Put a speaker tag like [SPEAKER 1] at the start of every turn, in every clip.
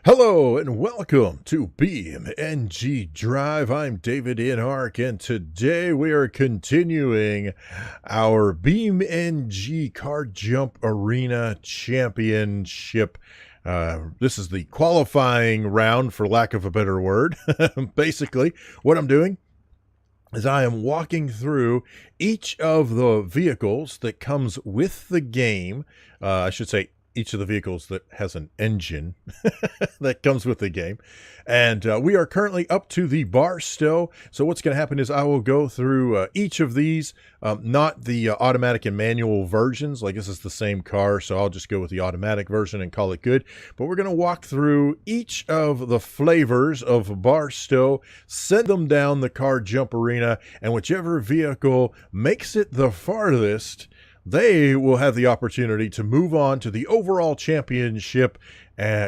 [SPEAKER 1] Hello and welcome to BeamNG Drive. I'm davidinark, and today we are continuing our BeamNG Car Jump Arena Championship. This is the qualifying round, for lack of a better word. Basically, what I'm doing is I am walking through each of the vehicles that comes with the game. I should say each of the vehicles that has an engine that comes with the game. And we are currently up to the Barstow. So what's going to happen is I will go through each of these, not the automatic and manual versions. Like, this is the same car, so I'll just go with the automatic version and call it good. But we're going to walk through each of the flavors of Barstow, send them down the car jump arena, and whichever vehicle makes it the farthest, they will have the opportunity to move on to the overall championship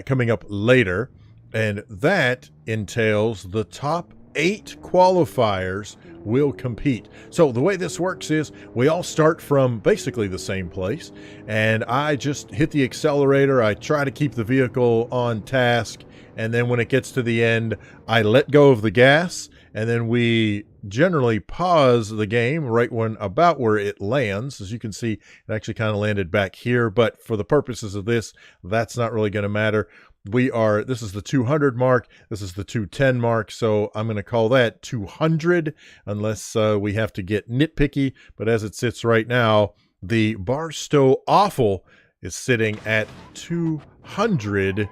[SPEAKER 1] coming up later. And that entails the top 8 qualifiers will compete. So the way this works is we all start from basically the same place, and I just hit the accelerator. I try to keep the vehicle on task, and then when it gets to the end, I let go of the gas, and then we generally pause the game right when about where it lands. As you can see, it actually kind of landed back here, but for the purposes of this, that's not really going to matter. This is the 200 mark, this is the 210 mark, so I'm going to call that 200 unless we have to get nitpicky. But as it sits right now, the Barstow Awful is sitting at 200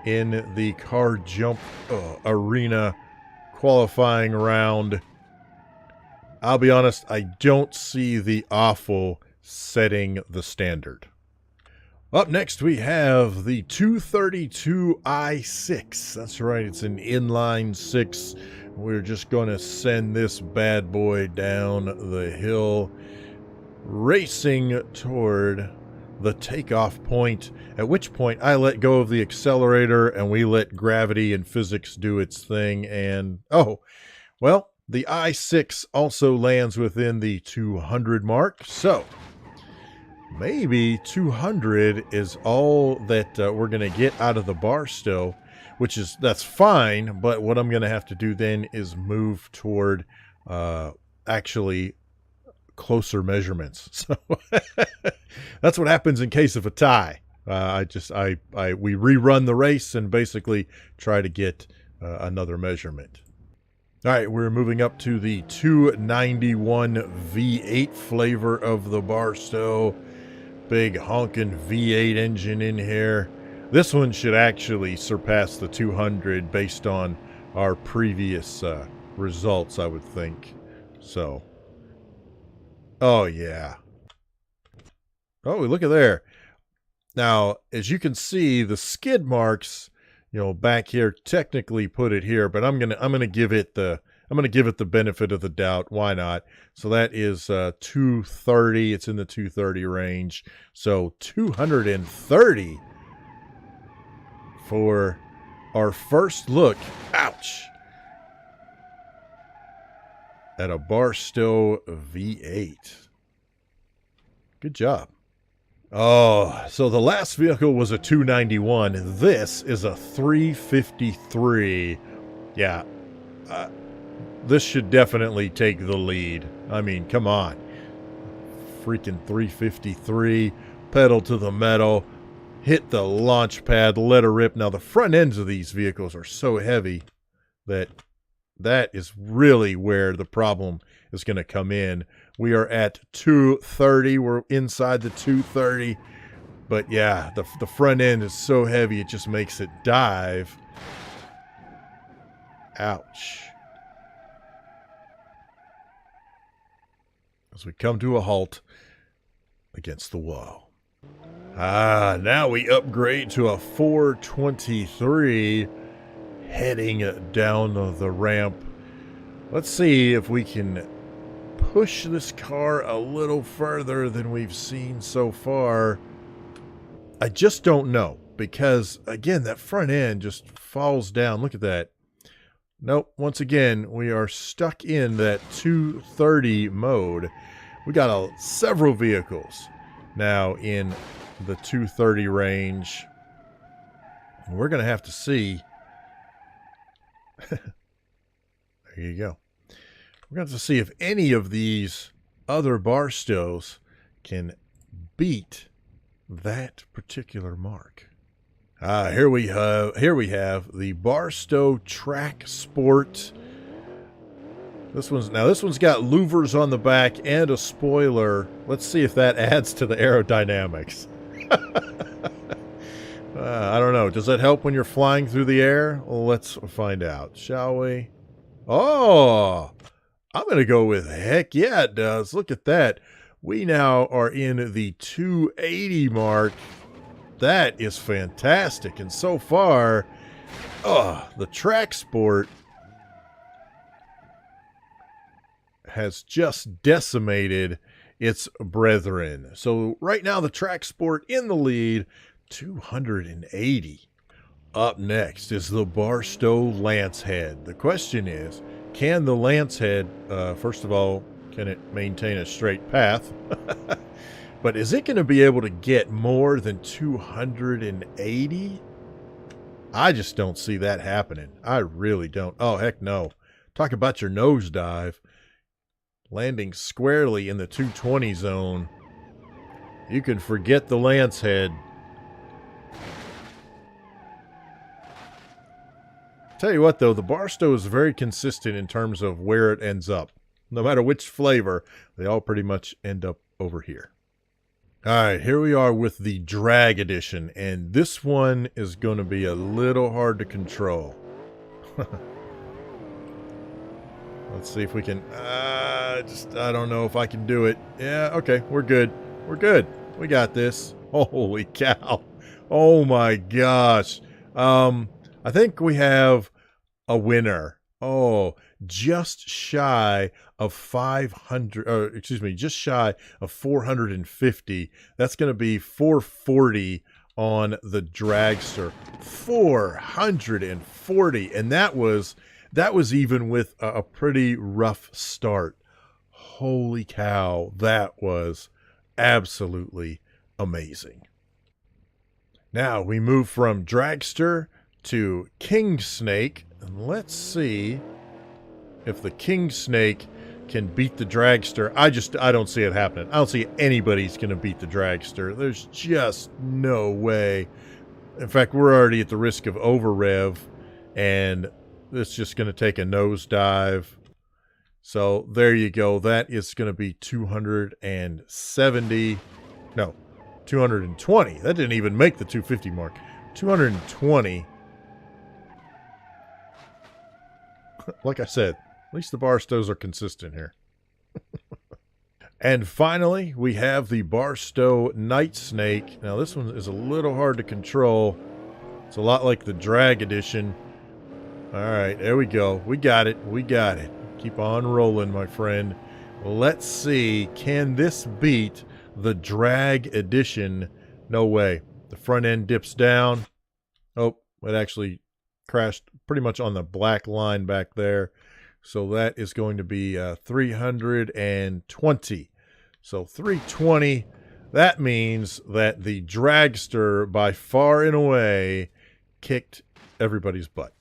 [SPEAKER 1] in the car jump arena qualifying round. I'll be honest, I don't see the Awful setting the standard. Up next, we have the 232 i6. That's right, it's an inline 6. We're just going to send this bad boy down the hill, racing toward the takeoff point, at which point I let go of the accelerator and we let gravity and physics do its thing. And, oh, well, the i6 also lands within the 200 mark, so maybe 200 is all that we're going to get out of the Barstow, that's fine. But what I'm going to have to do then is move toward actually closer measurements. So that's what happens in case of a tie. We rerun the race and basically try to get another measurement. All right, we're moving up to the 291 V8 flavor of the Barstow. Big honking V8 engine in here. This one should actually surpass the 200 based on our previous results, I would think. So, oh yeah. Oh, look at there. Now, as you can see, the skid marks, back here technically put it here, but I'm gonna give it the benefit of the doubt. Why not? So that is 230. It's in the 230 range. So 230 for our first look. Ouch. At a Barstow V8. Good job. Oh, so the last vehicle was a 291. This is a 353. Yeah. This should definitely take the lead. I mean, come on. Freaking 353. Pedal to the metal. Hit the launch pad. Let her rip. Now, the front ends of these vehicles are so heavy that is really where the problem is going to come in. We are at 230. We're inside the 230. But yeah, the front end is so heavy, it just makes it dive. Ouch. As we come to a halt against the wall. Now we upgrade to a 423 heading down the ramp. Let's see if we can push this car a little further than we've seen so far. I just don't know, because again, that front end just falls down. Look at that. Nope. Once again, we are stuck in that 230 mode. We got several vehicles now in the 230 range. We're going to have to see. There you go. We're going to have to see if any of these other Barstows can beat that particular mark. Here we have the Barstow Track Sport. This one's got louvers on the back and a spoiler. Let's see if that adds to the aerodynamics. I don't know. Does that help when you're flying through the air? Well, let's find out, shall we? Oh, I'm going to go with heck yeah, it does. Look at that. We now are in the 280 mark. That is fantastic. And so far, the Track Sport has just decimated its brethren. So right now, the Track Sport in the lead, 280. Up next is the Barstow Lancehead. The question is, can the Lancehead, first of all, can it maintain a straight path? But is it going to be able to get more than 280? I just don't see that happening. I really don't. Oh, heck no. Talk about your nosedive. Landing squarely in the 220 zone. You can forget the Lancehead. Tell you what, though, the Barstow is very consistent in terms of where it ends up. No matter which flavor, they all pretty much end up over here. All right, here we are with the Drag Edition, and this one is going to be a little hard to control. Let's see if we can, I don't know if I can do it. Yeah, okay, we're good. We're good. We got this. Holy cow. Oh my gosh. I think we have a winner. Oh, just shy of 500, or excuse me, just shy of 450. That's going to be 440 on the dragster. 440, and that was even with a pretty rough start. Holy cow, that was absolutely amazing. Now we move from dragster to king snake, and let's see if the king snake can beat the dragster. I don't see it happening. I don't see anybody's going to beat the dragster. There's just no way. In fact, we're already at the risk of over rev, and it's just going to take a nosedive. So there you go. That is going to be 270. No, 220. That didn't even make the 250 mark. 220. Like I said, at least the Barstows are consistent here. And finally, we have the Barstow Night Snake. Now, this one is a little hard to control. It's a lot like the Drag Edition. All right, there we go. We got it. We got it. Keep on rolling, my friend. Let's see. Can this beat the Drag Edition? No way. The front end dips down. Oh, it actually crashed pretty much on the black line back there. So that is going to be 320. So 320. That means that the dragster, by far and away, kicked everybody's butt.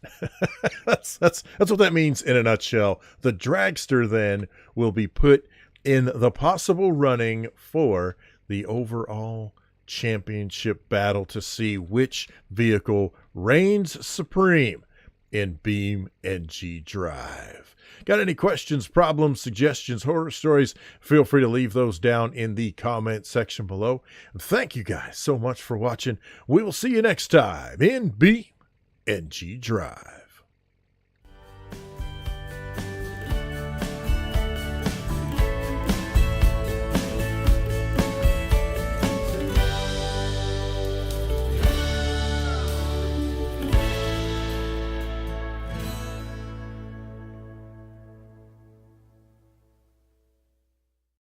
[SPEAKER 1] that's what that means in a nutshell. The dragster then will be put in the possible running for the overall championship battle to see which vehicle reigns supreme in BeamNG Drive. Got any questions, problems, suggestions, horror stories? Feel free to leave those down in the comment section below. Thank you guys so much for watching. We will see you next time in BeamNG Drive.